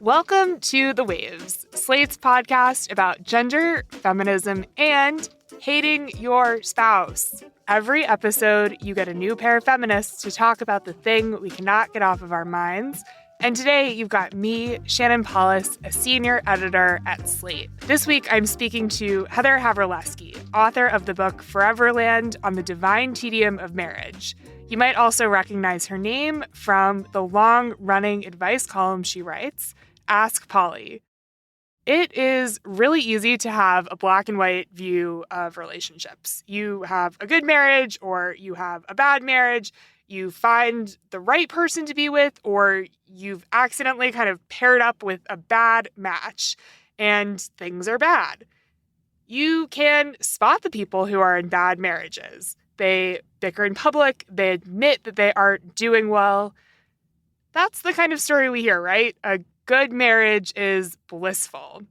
Welcome to The Waves, Slate's podcast about gender, feminism, and hating your spouse. Every episode, you get a new pair of feminists to talk about the thing we cannot get off of our minds. And today, you've got me, Shannon Palus, a senior editor at Slate. This week, I'm speaking to Heather Havrilesky, author of the book Foreverland on the Divine Tedium of Marriage. You might also recognize her name from the long-running advice column she writes, Ask Polly. It is really easy to have a black and white view of relationships. You have a good marriage or you have a bad marriage. You find the right person to be with, or you've accidentally kind of paired up with a bad match and things are bad. You can spot the people who are in bad marriages. They bicker in public. They admit that they aren't doing well. That's the kind of story we hear, right? A good marriage is blissful.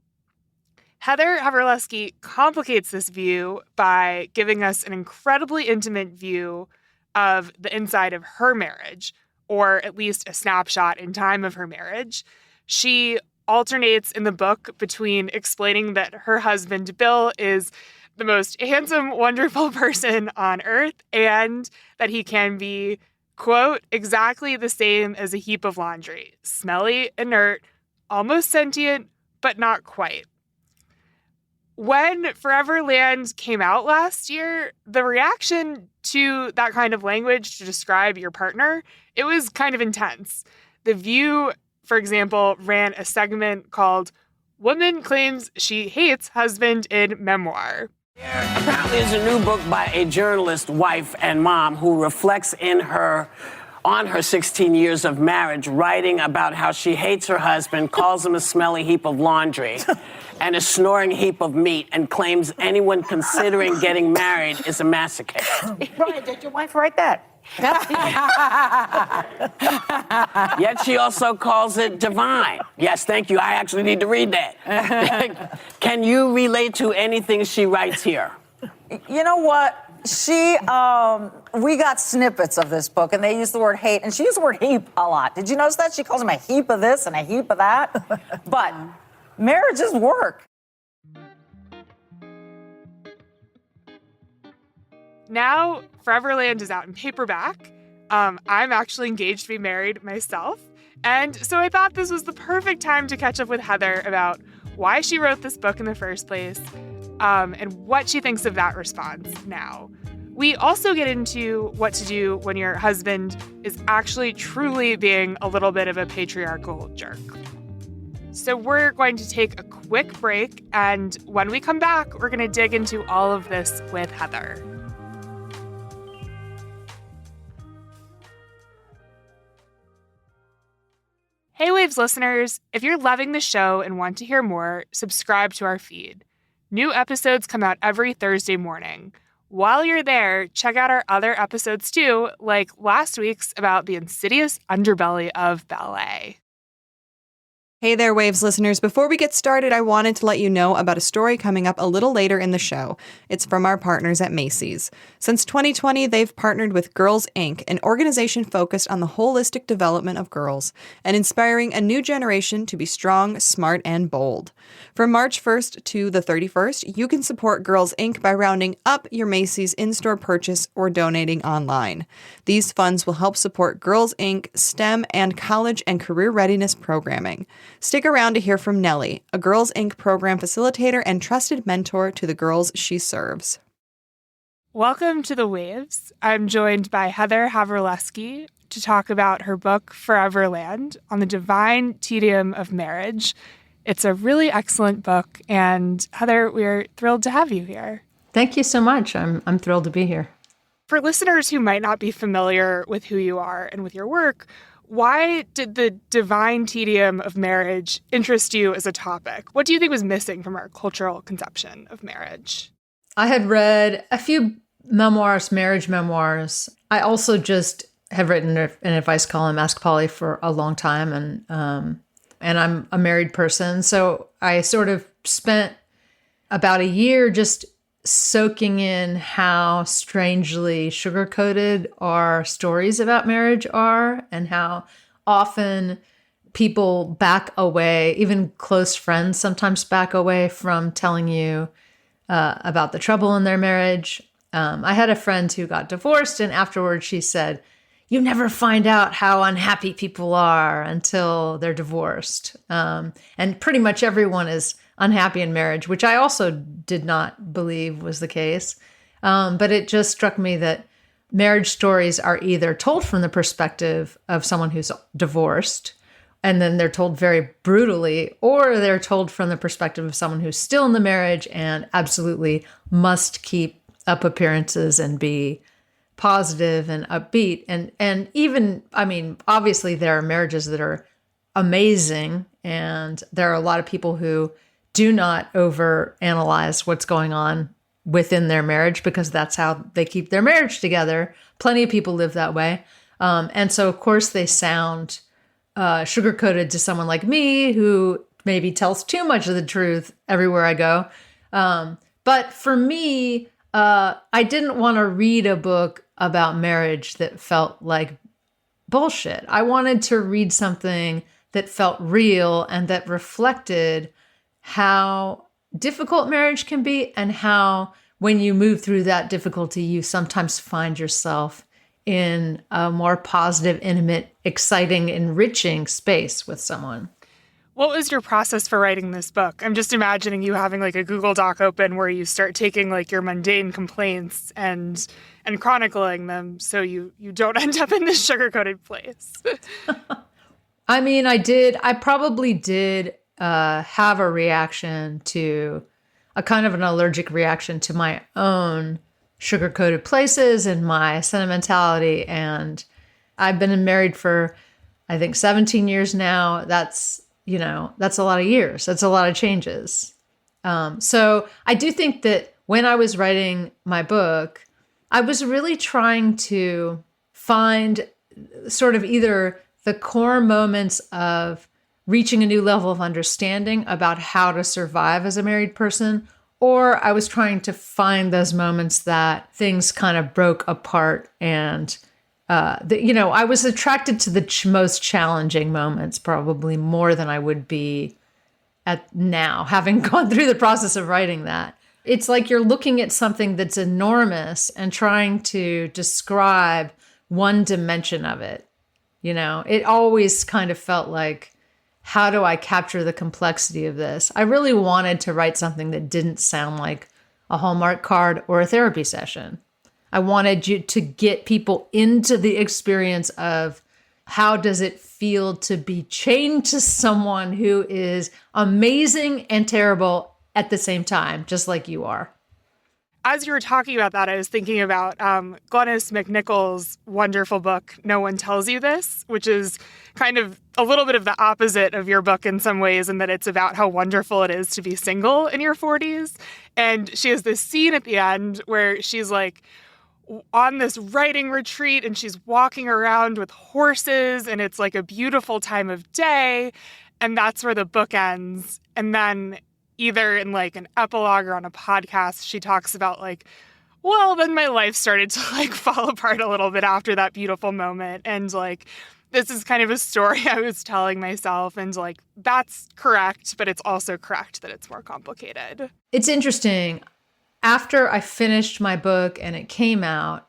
Heather Havrilesky complicates this view by giving us an incredibly intimate view of the inside of her marriage, or at least a snapshot in time of her marriage. She alternates in the book between explaining that her husband, Bill, is the most handsome, wonderful person on earth, and that he can be, quote, exactly the same as a heap of laundry, smelly, inert, almost sentient, but not quite. When Foreverland came out last year, the reaction to that kind of language to describe your partner, it was kind of intense. The View, for example, ran a segment called Woman Claims She Hates Husband in Memoir. There apparently is a new book by a journalist, wife, and mom who reflects on her 16 years of marriage, writing about how she hates her husband, calls him a smelly heap of laundry and a snoring heap of meat, and claims anyone considering getting married is a masochist. Right, did your wife write that? Yet she also calls it divine. Yes, thank you. I actually need to read that. Can you relate to anything she writes here? You know what? We got snippets of this book, and they use the word hate, and she used the word heap a lot. Did you notice that? She calls him a heap of this and a heap of that. But marriages work. Now, Foreverland is out in paperback. I'm actually engaged to be married myself. And so I thought this was the perfect time to catch up with Heather about why she wrote this book in the first place, and what she thinks of that response now. We also get into what to do when your husband is actually truly being a little bit of a patriarchal jerk. So we're going to take a quick break, and when we come back, we're going to dig into all of this with Heather. Hey Waves listeners, if you're loving the show and want to hear more, subscribe to our feed. New episodes come out every Thursday morning. While you're there, check out our other episodes too, like last week's about the insidious underbelly of ballet. Hey there, Waves listeners. Before we get started, I wanted to let you know about a story coming up a little later in the show. It's from our partners at Macy's. Since 2020, they've partnered with Girls Inc., an organization focused on the holistic development of girls and inspiring a new generation to be strong, smart, and bold. From March 1st to the 31st, you can support Girls Inc. by rounding up your Macy's in-store purchase or donating online. These funds will help support Girls Inc. STEM and college and career readiness programming. Stick around to hear from Nellie, a Girls Inc. program facilitator and trusted mentor to the girls she serves. Welcome to The Waves. I'm joined by Heather Havrilesky to talk about her book, Foreverland, on the Divine Tedium of Marriage. It's a really excellent book, and Heather, we're thrilled to have you here. Thank you so much. I'm thrilled to be here. For listeners who might not be familiar with who you are and with your work, why did the divine tedium of marriage interest you as a topic? What do you think was missing from our cultural conception of marriage? I had read a few memoirs, marriage memoirs. I also just have written an advice column, Ask Polly, for a long time, and I'm a married person. So I sort of spent about a year just soaking in how strangely sugar-coated our stories about marriage are, and how often people back away, even close friends sometimes back away from telling you about the trouble in their marriage. I had a friend who got divorced, and afterwards she said, you never find out how unhappy people are until they're divorced. And pretty much everyone is unhappy in marriage, which I also did not believe was the case. But it just struck me that marriage stories are either told from the perspective of someone who's divorced, and then they're told very brutally, or they're told from the perspective of someone who's still in the marriage and absolutely must keep up appearances and be positive and upbeat. And even, I mean, obviously there are marriages that are amazing, and there are a lot of people who do not overanalyze what's going on within their marriage because that's how they keep their marriage together. Plenty of people live that way. And so, of course, they sound sugar-coated to someone like me who maybe tells too much of the truth everywhere I go. But for me, I didn't want to read a book about marriage that felt like bullshit. I wanted to read something that felt real and that reflected how difficult marriage can be, and how when you move through that difficulty, you sometimes find yourself in a more positive, intimate, exciting, enriching space with someone. What was your process for writing this book? I'm just imagining you having like a Google Doc open where you start taking like your mundane complaints and chronicling them so you don't end up in this sugar-coated place. I mean, I probably did have a reaction to a kind of an allergic reaction to my own sugar-coated places and my sentimentality. And I've been married for, I think, 17 years now. That's a lot of years. That's a lot of changes. So I do think that when I was writing my book, I was really trying to find sort of either the core moments of reaching a new level of understanding about how to survive as a married person, or I was trying to find those moments that things kind of broke apart, and I was attracted to the most challenging moments probably more than I would be at now, having gone through the process of writing that. It's like you're looking at something that's enormous and trying to describe one dimension of it. It always kind of felt like, how do I capture the complexity of this? I really wanted to write something that didn't sound like a Hallmark card or a therapy session. I wanted you to get people into the experience of how does it feel to be chained to someone who is amazing and terrible at the same time, just like you are. As you were talking about that, I was thinking about Glenys McNichol's wonderful book, No One Tells You This, which is kind of a little bit of the opposite of your book in some ways, in that it's about how wonderful it is to be single in your 40s. And she has this scene at the end where she's like on this writing retreat and she's walking around with horses and it's like a beautiful time of day. And that's where the book ends. And then either in like an epilogue or on a podcast, she talks about like, well, then my life started to like fall apart a little bit after that beautiful moment. And like, this is kind of a story I was telling myself. And like, that's correct, but it's also correct that it's more complicated. It's interesting. After I finished my book and it came out,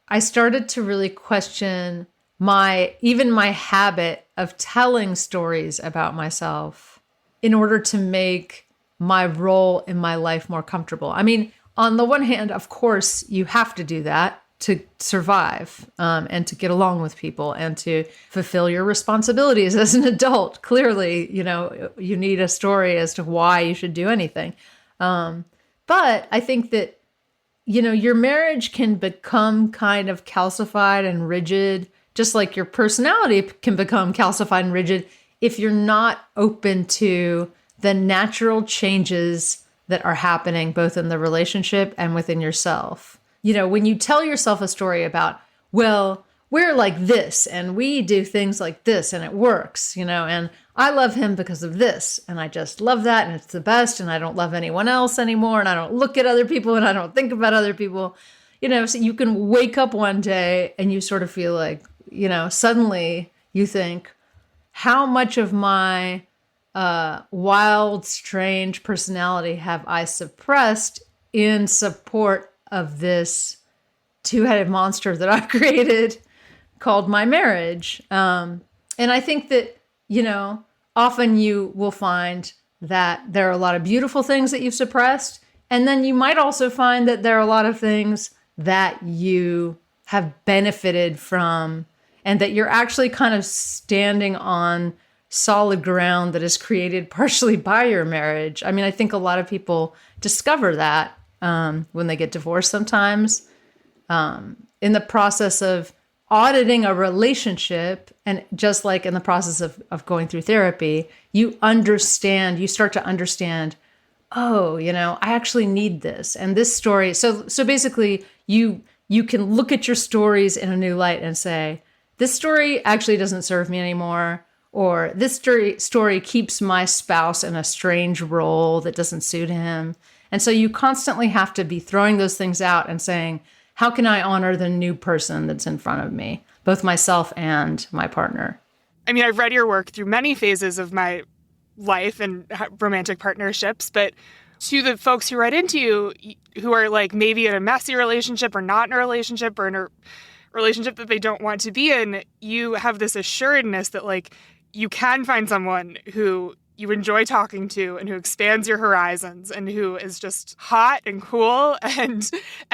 I started to really question my habit of telling stories about myself in order to make my role in my life more comfortable. I mean, on the one hand, of course, you have to do that to survive and to get along with people and to fulfill your responsibilities as an adult. Clearly, you need a story as to why you should do anything. But I think that, your marriage can become kind of calcified and rigid, just like your personality can become calcified and rigid if you're not open to the natural changes that are happening both in the relationship and within yourself. When you tell yourself a story about, well, we're like this and we do things like this and it works, and I love him because of this and I just love that and it's the best and I don't love anyone else anymore and I don't look at other people and I don't think about other people, so you can wake up one day and you sort of feel like, suddenly you think, how much of my wild, strange personality have I suppressed in support of this two-headed monster that I've created called my marriage. And I think that, often you will find that there are a lot of beautiful things that you've suppressed. And then you might also find that there are a lot of things that you have benefited from and that you're actually kind of standing on solid ground that is created partially by your marriage. I mean, I think a lot of people discover that when they get divorced sometimes. In the process of auditing a relationship, and just like in the process of going through therapy, you start to understand, oh, I actually need this. And this story, so basically you can look at your stories in a new light and say, this story actually doesn't serve me anymore. Or this story keeps my spouse in a strange role that doesn't suit him. And so you constantly have to be throwing those things out and saying, how can I honor the new person that's in front of me, both myself and my partner? I mean, I've read your work through many phases of my life and romantic partnerships, but to the folks who write into you who are like maybe in a messy relationship or not in a relationship or in a relationship that they don't want to be in, you have this assuredness that like you can find someone who you enjoy talking to and who expands your horizons and who is just hot and cool and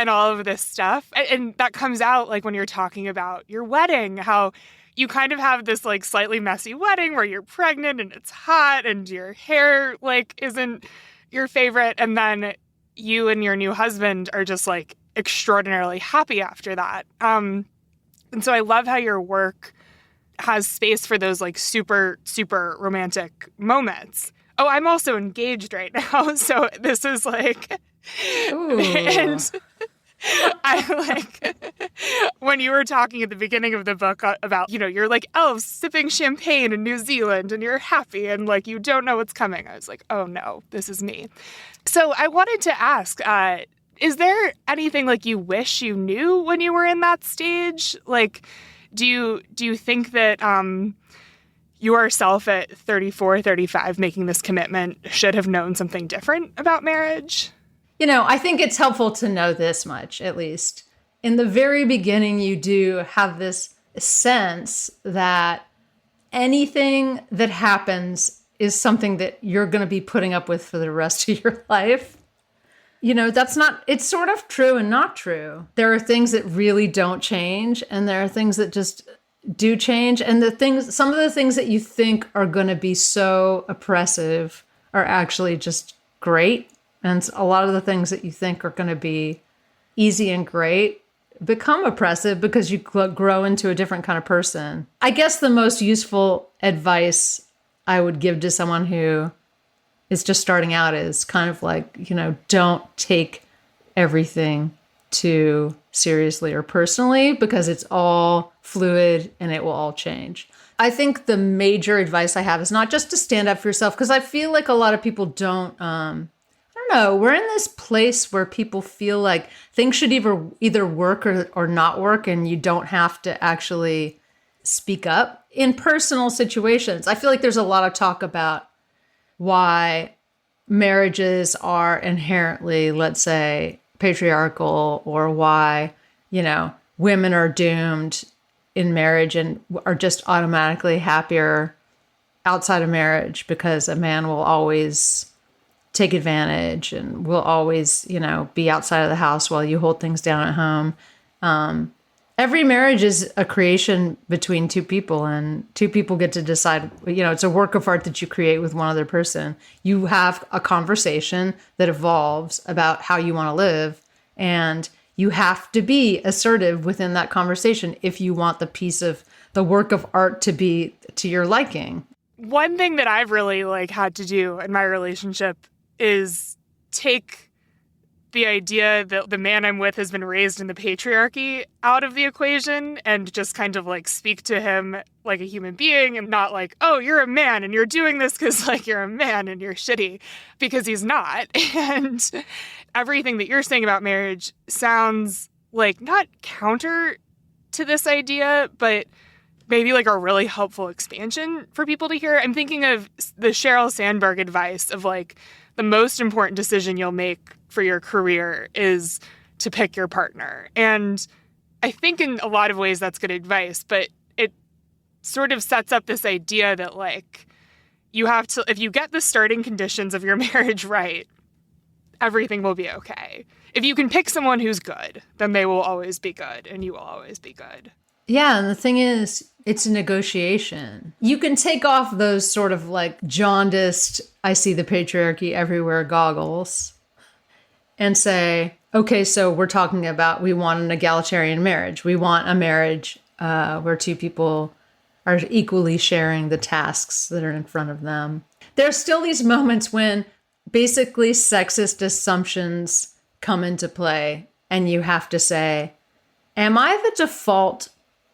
all of this stuff. And that comes out like when you're talking about your wedding, how you kind of have this like slightly messy wedding where you're pregnant and it's hot and your hair like isn't your favorite. And then you and your new husband are just like extraordinarily happy after that. And so I love how your work has space for those like super, super romantic moments. Oh, I'm also engaged right now. So this is like, Ooh. And I like when you were talking at the beginning of the book about, you're like elves sipping champagne in New Zealand and you're happy and like you don't know what's coming. I was like, oh no, this is me. So I wanted to ask, is there anything like you wish you knew when you were in that stage? Like, do you think that yourself at 34, 35 making this commitment should have known something different about marriage? I think it's helpful to know this much, at least. In the very beginning, you do have this sense that anything that happens is something that you're going to be putting up with for the rest of your life. It's sort of true and not true. There are things that really don't change, and there are things that just do change. And some of the things that you think are going to be so oppressive are actually just great. And a lot of the things that you think are going to be easy and great become oppressive because you grow into a different kind of person. I guess the most useful advice I would give to someone who is just starting out is kind of like, don't take everything too seriously or personally because it's all fluid and it will all change. I think the major advice I have is not just to stand up for yourself, because I feel like a lot of people don't, I don't know, we're in this place where people feel like things should either work or not work, and you don't have to actually speak up in personal situations. I feel like there's a lot of talk about why marriages are inherently, let's say, patriarchal, or why, women are doomed in marriage and are just automatically happier outside of marriage because a man will always take advantage and will always, be outside of the house while you hold things down at home. Every marriage is a creation between two people, and two people get to decide, it's a work of art that you create with one other person. You have a conversation that evolves about how you want to live, and you have to be assertive within that conversation if you want the piece of the work of art to be to your liking. One thing that I've really had to do in my relationship is take the idea that the man I'm with has been raised in the patriarchy out of the equation and just kind of speak to him like a human being and not like, oh, you're a man and you're doing this because you're a man and you're shitty, because he's not. And everything that you're saying about marriage sounds like not counter to this idea, but maybe like a really helpful expansion for people to hear. I'm thinking of the Sheryl Sandberg advice of like the most important decision you'll make for your career is to pick your partner. And I think in a lot of ways that's good advice, but it sort of sets up this idea that like you have to, if you get the starting conditions of your marriage right, everything will be okay. If you can pick someone who's good, then they will always be good and you will always be good. Yeah, and the thing is, it's a negotiation. You can take off those sort of like jaundiced, I see the patriarchy everywhere goggles and say, okay, so we're talking about, we want an egalitarian marriage. We want a marriage where two people are equally sharing the tasks that are in front of them. There's still these moments when basically sexist assumptions come into play and you have to say, am I the default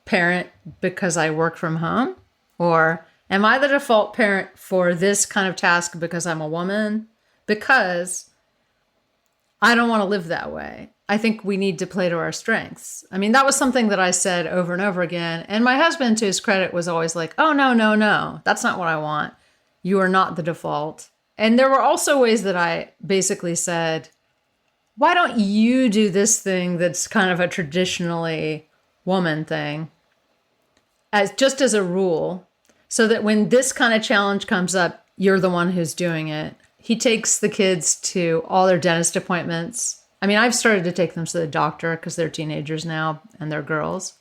parent because I work from home? Or am I the default parent for this kind of task because I'm a woman? Because I don't want to live that way. I think we need to play to our strengths. I mean, that was something that I said over and over again. And my husband, to his credit, was always like, oh, no. That's not what I want. You are not the default. And there were also ways that I basically said, why don't you do this thing that's kind of a traditionally woman thing as a rule, so that when this kind of challenge comes up, you're the one who's doing it. He takes the kids to all their dentist appointments. I mean, I've started to take them to the doctor because they're teenagers now and they're girls.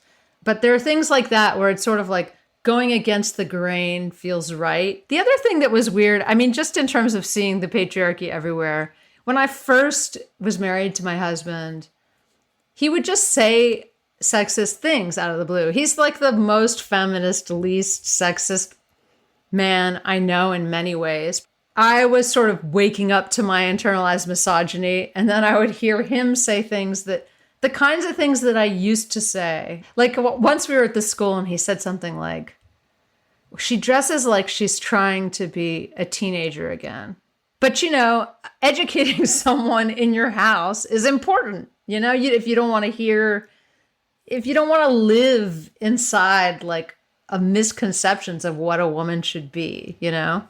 But there are things like that where it's sort of like going against the grain feels right. The other thing that was weird, I mean, just in terms of seeing the patriarchy everywhere, when I first was married to my husband, he would just say sexist things out of the blue. He's like the most feminist, least sexist man I know in many ways. I was sort of waking up to my internalized misogyny, and then I would hear him say things that, the kinds of things that I used to say. Like once we were at the school and he said something like, she dresses like she's trying to be a teenager again. But, you know, educating someone in your house is important. You know, if you don't want to live inside like a misconceptions of what a woman should be, you know?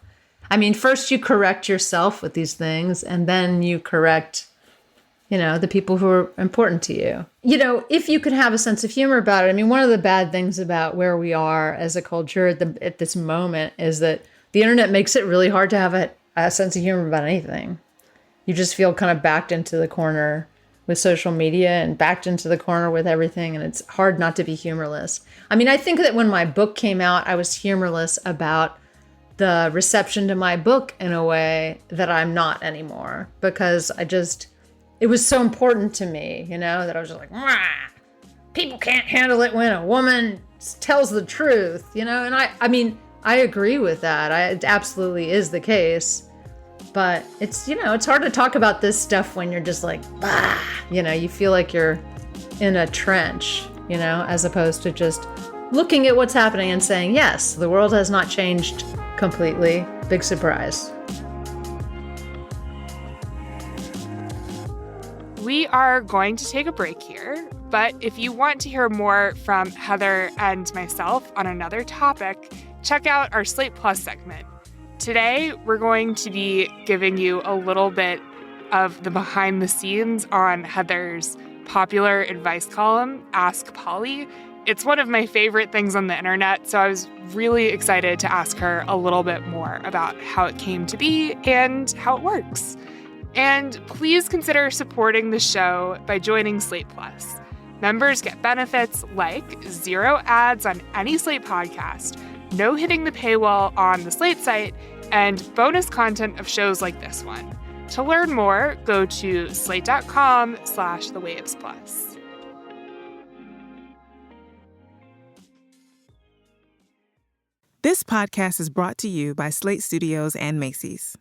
I mean, first you correct yourself with these things, and then you correct, you know, the people who are important to you. You know, if you could have a sense of humor about it. I mean, one of the bad things about where we are as a culture at this moment is that the internet makes it really hard to have a sense of humor about anything. You just feel kind of backed into the corner with social media and backed into the corner with everything. And it's hard not to be humorless. I mean, I think that when my book came out, I was humorless about the reception to my book in a way that I'm not anymore, because it was so important to me, you know, that I was just like, wah! People can't handle it when a woman tells the truth, you know? And I mean, I agree with that. It absolutely is the case. But it's, you know, it's hard to talk about this stuff when you're just like, bah! You know, you feel like you're in a trench, you know, as opposed to just looking at what's happening and saying, yes, the world has not changed completely. Big surprise. We are going to take a break here, but if you want to hear more from Heather and myself on another topic, check out our Slate Plus segment. Today, we're going to be giving you a little bit of the behind the scenes on Heather's popular advice column, Ask Polly. It's one of my favorite things on the internet, so I was really excited to ask her a little bit more about how it came to be and how it works. And please consider supporting the show by joining Slate Plus. Members get benefits like 0 ads on any Slate podcast, no hitting the paywall on the Slate site, and bonus content of shows like this one. To learn more, go to slate.com/thewaves plus. This podcast is brought to you by Slate Studios and Macy's.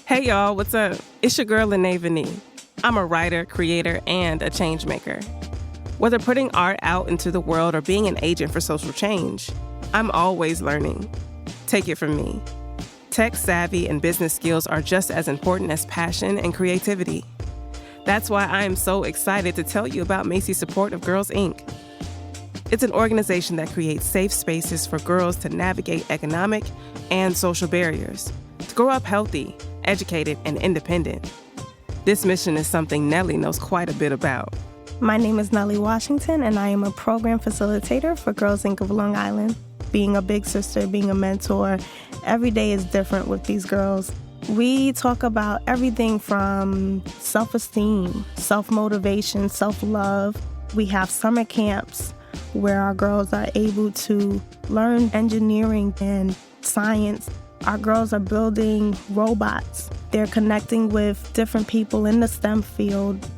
Hey y'all, what's up? It's your girl, Lene Vanille. I'm a writer, creator, and a change maker. Whether putting art out into the world or being an agent for social change, I'm always learning. Take it from me. Tech savvy and business skills are just as important as passion and creativity. That's why I am so excited to tell you about Macy's support of Girls, Inc. It's an organization that creates safe spaces for girls to navigate economic and social barriers, to grow up healthy, educated, and independent. This mission is something Nellie knows quite a bit about. My name is Nellie Washington, and I am a program facilitator for Girls Inc. of Long Island. Being a big sister, being a mentor, every day is different with these girls. We talk about everything from self-esteem, self-motivation, self-love. We have summer camps where our girls are able to learn engineering and science. Our girls are building robots. They're connecting with different people in the STEM field.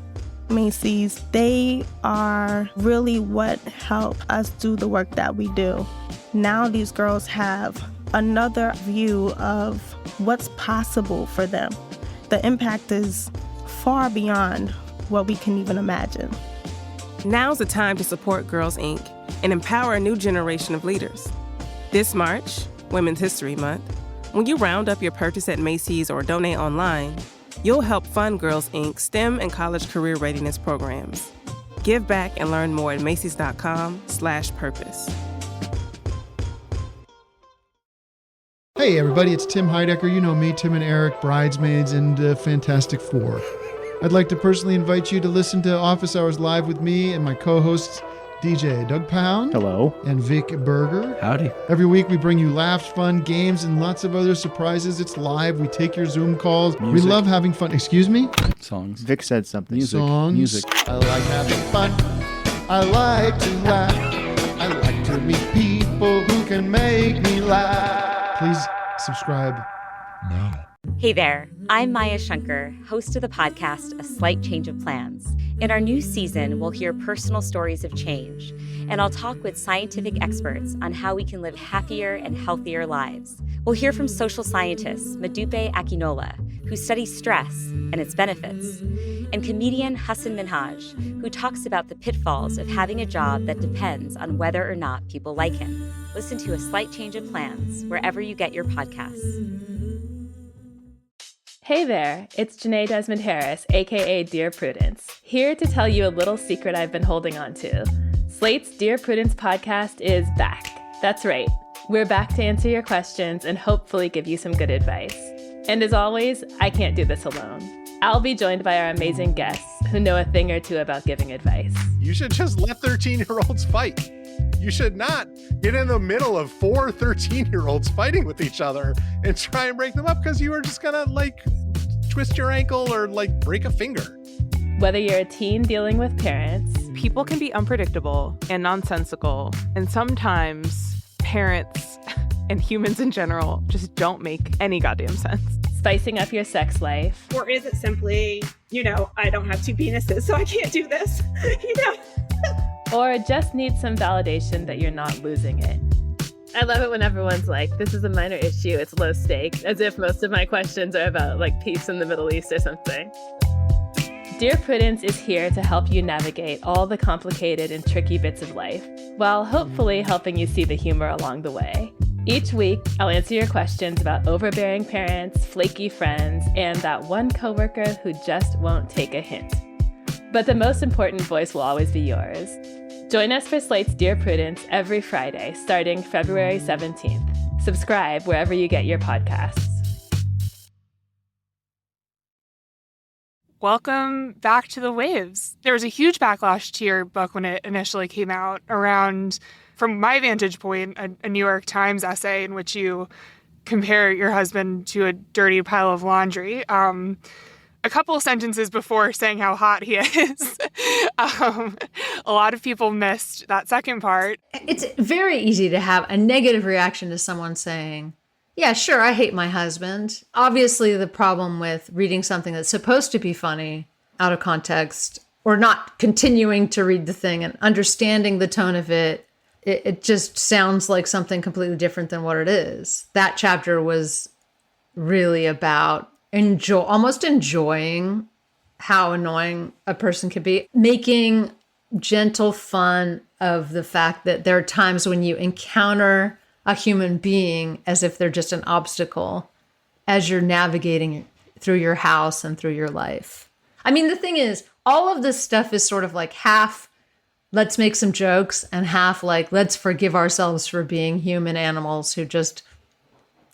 Macy's, they are really what help us do the work that we do. Now these girls have another view of what's possible for them. The impact is far beyond what we can even imagine. Now's the time to support Girls Inc. and empower a new generation of leaders. This March, Women's History Month, when you round up your purchase at Macy's or donate online, you'll help fund Girls Inc. STEM and college career readiness programs. Give back and learn more at macys.com/purpose. Hey everybody, it's Tim Heidecker. You know me, Tim and Eric, Bridesmaids, and Fantastic Four. I'd like to personally invite you to listen to Office Hours Live with me and my co-hosts, DJ Doug Pound. Hello. And Vic Berger. Howdy. Every week we bring you laughs, fun, games, and lots of other surprises. It's live. We take your Zoom calls. Music. We love having fun. Excuse me? Songs. Vic said something. Music. Songs. Music. I like having fun. I like to laugh. I like to meet people who can make me laugh. Please subscribe now. Hey there, I'm Maya Shankar, host of the podcast A Slight Change of Plans. In our new season, we'll hear personal stories of change, and I'll talk with scientific experts on how we can live happier and healthier lives. We'll hear from social scientist Modupe Akinola, who studies stress and its benefits, and comedian Hassan Minhaj, who talks about the pitfalls of having a job that depends on whether or not people like him. Listen to A Slight Change of Plans wherever you get your podcasts. Hey there, it's Janae Desmond Harris, aka Dear Prudence, here to tell you a little secret I've been holding on to. Slate's Dear Prudence podcast is back. That's right, we're back to answer your questions and hopefully give you some good advice. And as always, I can't do this alone. I'll be joined by our amazing guests who know a thing or two about giving advice. You should just let 13-year-olds fight. You should not get in the middle of 4 13-year-olds fighting with each other and try and break them up because you are just gonna twist your ankle or break a finger. Whether you're a teen dealing with parents, People can be unpredictable and nonsensical, and sometimes parents and humans in general just don't make any goddamn sense. Spicing up your sex life. Or is it simply, I don't have 2 penises, so I can't do this, Or just need some validation that you're not losing it. I love it when everyone's like, this is a minor issue, it's low stake, as if most of my questions are about peace in the Middle East or something. Dear Prudence is here to help you navigate all the complicated and tricky bits of life, while hopefully helping you see the humor along the way. Each week, I'll answer your questions about overbearing parents, flaky friends, and that one coworker who just won't take a hint. But the most important voice will always be yours. Join us for Slate's Dear Prudence every Friday, starting February 17th. Subscribe wherever you get your podcasts. Welcome back to The Waves. There was a huge backlash to your book when it initially came out around, from my vantage point, a New York Times essay in which you compare your husband to a dirty pile of laundry. A couple of sentences before saying how hot he is. A lot of people missed that second part. It's very easy to have a negative reaction to someone saying, yeah, sure, I hate my husband. Obviously, the problem with reading something that's supposed to be funny out of context, or not continuing to read the thing and understanding the tone of it, it just sounds like something completely different than what it is. That chapter was really about almost enjoying how annoying a person could be, making gentle fun of the fact that there are times when you encounter a human being as if they're just an obstacle as you're navigating through your house and through your life. I mean, the thing is, all of this stuff is sort of half let's make some jokes, and half like, let's forgive ourselves for being human animals who just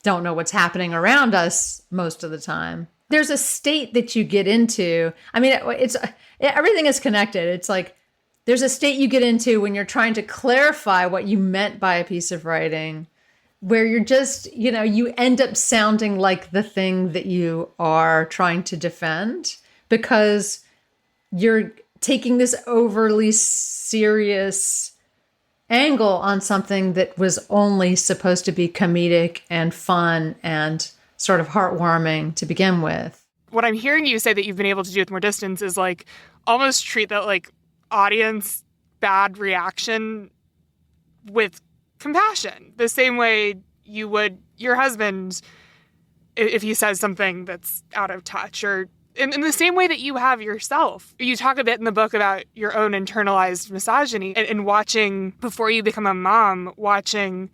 don't know what's happening around us most of the time. There's a state that you get into. I mean, everything is connected. It's like there's a state you get into when you're trying to clarify what you meant by a piece of writing, where you're just, you end up sounding like the thing that you are trying to defend because you're taking this overly serious angle on something that was only supposed to be comedic and fun and sort of heartwarming to begin with. What I'm hearing you say that you've been able to do with More Distance is like almost treat that like audience bad reaction with compassion, the same way you would your husband if he says something that's out of touch, or in the same way that you have yourself. You talk a bit in the book about your own internalized misogyny and watching, before you become a mom, watching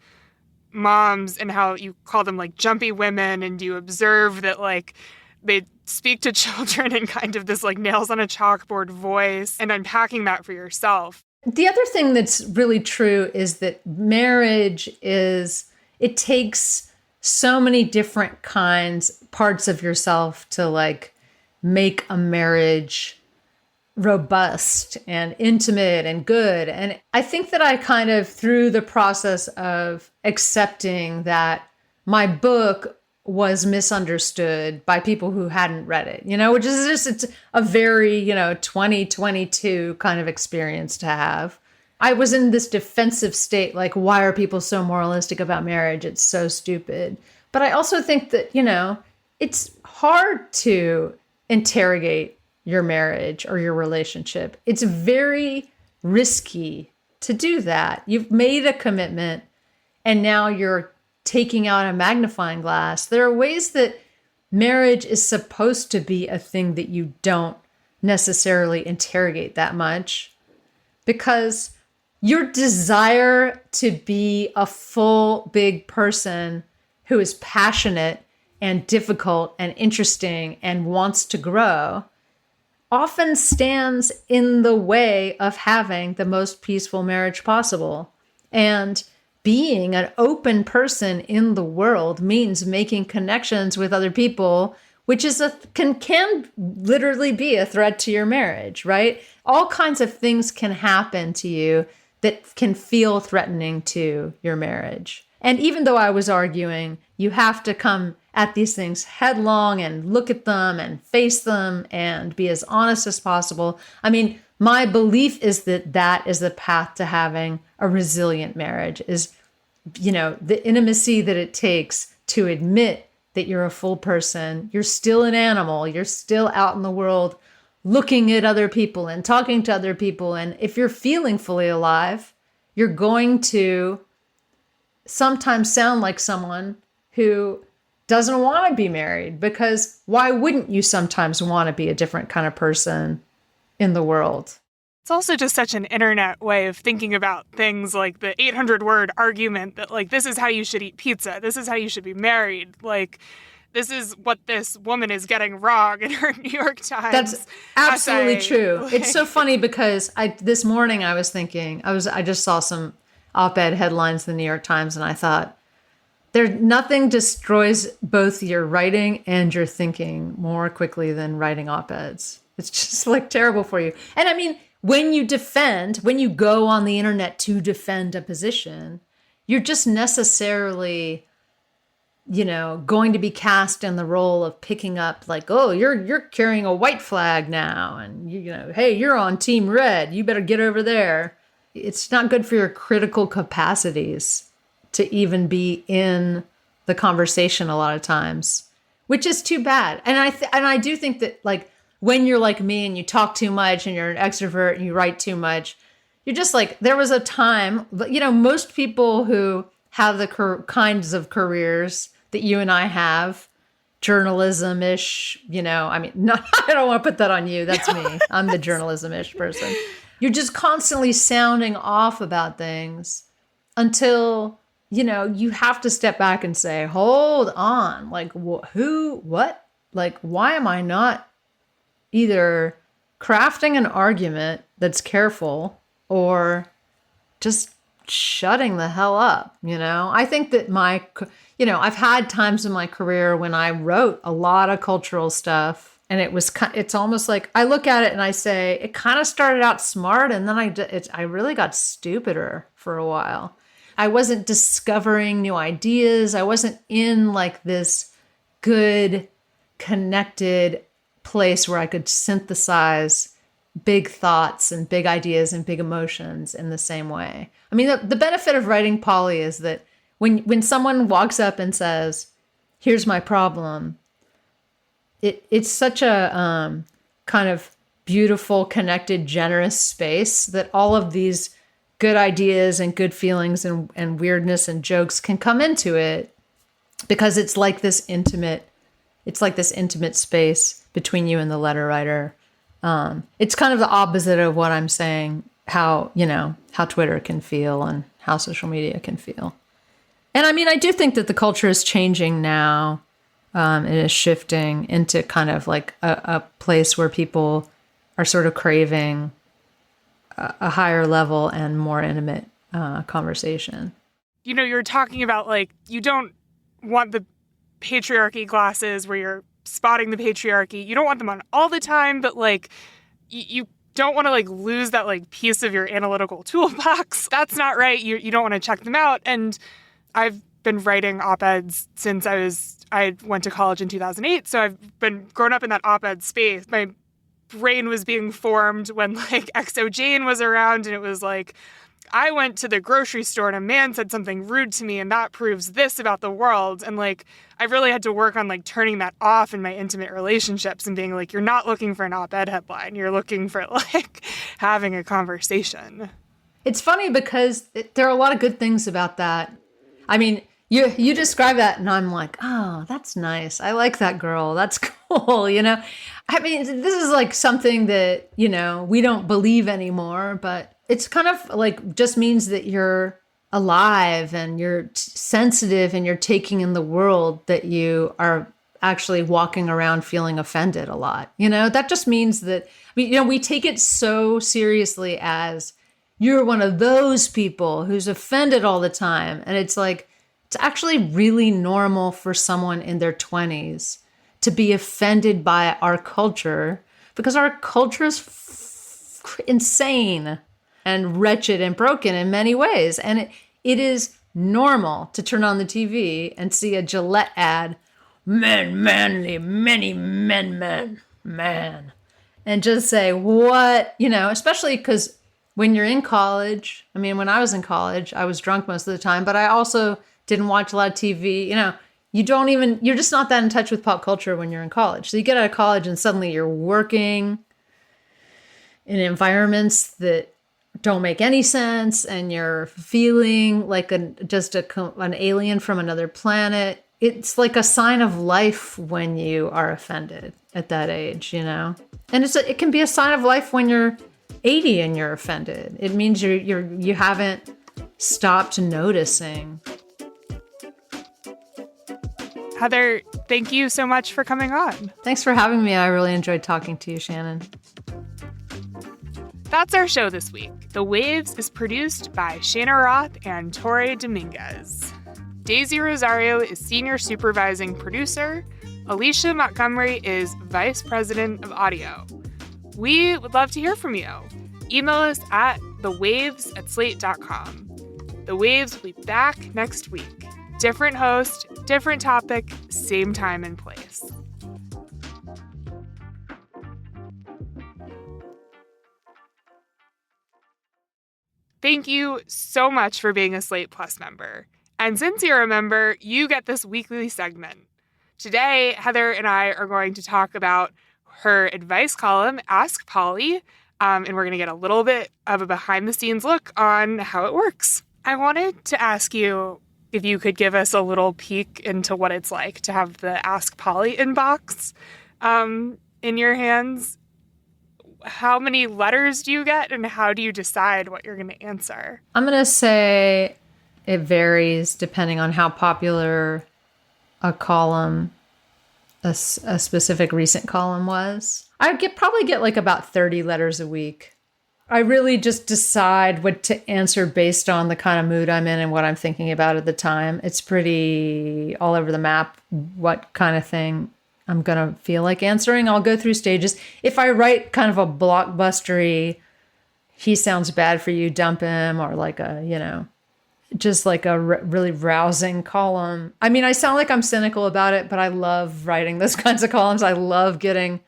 moms and how you call them like jumpy women, and you observe that like they speak to children in kind of this like nails on a chalkboard voice, and unpacking that for yourself. The other thing that's really true is that marriage it takes so many different parts of yourself to like make a marriage robust and intimate and good. And I think that I kind of, through the process of accepting that my book was misunderstood by people who hadn't read it, which is just, it's a very, 2022 kind of experience to have. I was in this defensive state, like, why are people so moralistic about marriage? It's so stupid. But I also think that, it's hard to interrogate your marriage or your relationship. It's very risky to do that. You've made a commitment and now you're taking out a magnifying glass. There are ways that marriage is supposed to be a thing that you don't necessarily interrogate that much, because your desire to be a full, big person who is passionate and difficult and interesting and wants to grow often stands in the way of having the most peaceful marriage possible. And being an open person in the world means making connections with other people, which is can literally be a threat to your marriage, right? All kinds of things can happen to you that can feel threatening to your marriage. And even though I was arguing, you have to come at these things headlong and look at them and face them and be as honest as possible. I mean, my belief is that that is the path to having a resilient marriage, is, the intimacy that it takes to admit that you're a full person, you're still an animal, you're still out in the world looking at other people and talking to other people. And if you're feeling fully alive, you're going to sometimes sound like someone who doesn't want to be married, because why wouldn't you sometimes want to be a different kind of person in the world? It's also just such an internet way of thinking about things, like the 800-word argument that, like, this is how you should eat pizza. This is how you should be married. Like, this is what this woman is getting wrong in her New York Times. That's absolutely essay. true. Like, it's so funny because this morning I was thinking, I just saw some op-ed headlines in the New York Times, and I thought, nothing destroys both your writing and your thinking more quickly than writing op-eds. It's just like terrible for you. And I mean, when you go on the internet to defend a position, you're just necessarily, going to be cast in the role of picking up like, oh, you're carrying a white flag now. And, hey, you're on team red. You better get over there. It's not good for your critical capacities to even be in the conversation a lot of times, which is too bad. And I do think that, like, when you're like me and you talk too much and you're an extrovert and you write too much, you're just like, there was a time, most people who have the kinds of careers that you and I have, journalism-ish, I don't want to put that on you. That's me. I'm the journalism-ish person. You're just constantly sounding off about things until, you have to step back and say, hold on, like, who, what? Like, why am I not either crafting an argument that's careful or just shutting the hell up, you know? I think that I've had times in my career when I wrote a lot of cultural stuff, and it's almost like I look at it and I say, it kind of started out smart, and then I really got stupider for a while. I wasn't discovering new ideas. I wasn't in like this good, connected place where I could synthesize big thoughts and big ideas and big emotions in the same way. I mean, the benefit of writing poly is that when someone walks up and says, here's my problem, it's such a kind of beautiful, connected, generous space that all of these good ideas and good feelings and weirdness and jokes can come into it, because it's like this intimate space between you and the letter writer. It's kind of the opposite of what I'm saying, how Twitter can feel and how social media can feel. And I mean, I do think that the culture is changing now. It is shifting into kind of like a place where people are sort of craving a higher level and more intimate conversation. You know, you're talking about like, you don't want the patriarchy glasses where you're spotting the patriarchy. You don't want them on all the time, but like you don't want to like lose that like piece of your analytical toolbox. That's not right. You don't want to check them out. And I've been writing op-eds since I went to college in 2008. So I've been grown up in that op-ed space. My brain was being formed when like XO Jane was around, and it was like, I went to the grocery store and a man said something rude to me, and that proves this about the world. And like, I really had to work on like turning that off in my intimate relationships and being like, you're not looking for an op-ed headline. You're looking for like having a conversation. It's funny because there are a lot of good things about that. I mean, you describe that and I'm like, oh, that's nice. I like that girl. That's cool. You know, I mean, this is like something that, you know, we don't believe anymore, but it's kind of like just means that you're alive and you're sensitive and you're taking in the world, that you are actually walking around feeling offended a lot. You know, that just means that, we take it so seriously as you're one of those people who's offended all the time. And it's like, it's actually really normal for someone in their 20s to be offended by our culture, because our culture is insane and wretched and broken in many ways. And it is normal to turn on the TV and see a Gillette ad, men, manly, many men, man. And just say, what? You know, especially because when you're in college, I mean, when I was in college, I was drunk most of the time, but I also didn't watch a lot of TV. You know, you're just not that in touch with pop culture when you're in college. So you get out of college and suddenly you're working in environments that don't make any sense, and you're feeling like an alien from another planet. It's like a sign of life when you are offended at that age, you know? And it can be a sign of life when you're 80 and you're offended. It means you haven't stopped noticing. Heather, thank you so much for coming on. Thanks for having me. I really enjoyed talking to you, Shannon. That's our show this week. The Waves is produced by Cheyna Roth and Tori Dominguez. Daisy Rosario is senior supervising producer. Alicia Montgomery is vice president of audio. We would love to hear from you. Email us at thewaves@slate.com. The Waves will be back next week. Different host, different topic, same time and place. Thank you so much for being a Slate Plus member. And since you're a member, you get this weekly segment. Today, Heather and I are going to talk about her advice column, Ask Polly, and we're going to get a little bit of a behind-the-scenes look on how it works. I wanted to ask you if you could give us a little peek into what it's like to have the Ask Polly inbox in your hands. How many letters do you get, and how do you decide what you're going to answer? I'm going to say it varies depending on how popular a column, a specific recent column was. I probably get like about 30 letters a week. I really just decide what to answer based on the kind of mood I'm in and what I'm thinking about at the time. It's pretty all over the map what kind of thing I'm going to feel like answering. I'll go through stages. If I write kind of a blockbustery, he sounds bad for you, dump him, or like a, you know, just like a really rousing column. I mean, I sound like I'm cynical about it, but I love writing those kinds of columns. I love getting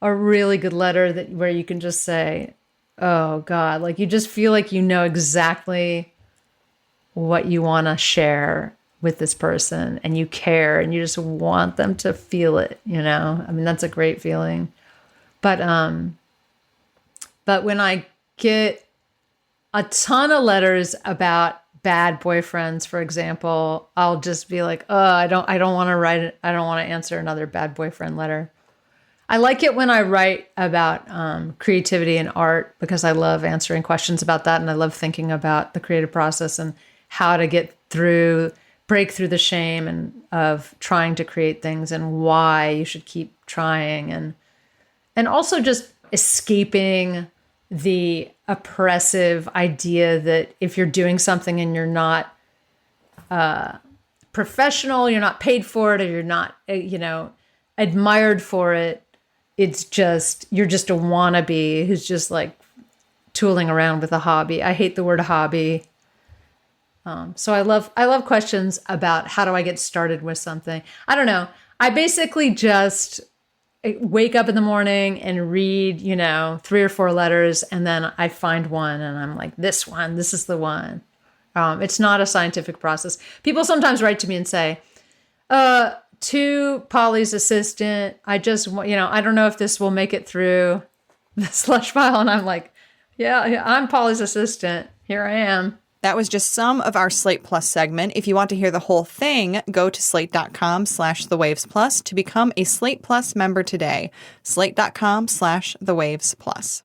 a really good letter where you can just say, oh God, like you just feel like you know exactly what you want to share with this person and you care and you just want them to feel it, you know? I mean, that's a great feeling. But when I get a ton of letters about bad boyfriends, for example, I'll just be like, oh, I don't want to write it. I don't want to answer another bad boyfriend letter. I like it when I write about creativity and art because I love answering questions about that. And I love thinking about the creative process and how to break through the shame and of trying to create things and why you should keep trying. And also just escaping the oppressive idea that if you're doing something and you're not professional, you're not paid for it, or you're not, admired for it, it's just, you're just a wannabe who's just like tooling around with a hobby. I hate the word hobby. So I love questions about how do I get started with something. I don't know. I basically just wake up in the morning and read, 3 or 4 letters, and then I find one and I'm like, this is the one. It's not a scientific process. People sometimes write to me and say, to Polly's assistant, I just, I don't know if this will make it through the slush pile. And I'm like, yeah, I'm Polly's assistant. Here I am. That was just some of our Slate Plus segment. If you want to hear the whole thing, go to slate.com/thewavesplus to become a Slate Plus member today. Slate.com/thewavesplus.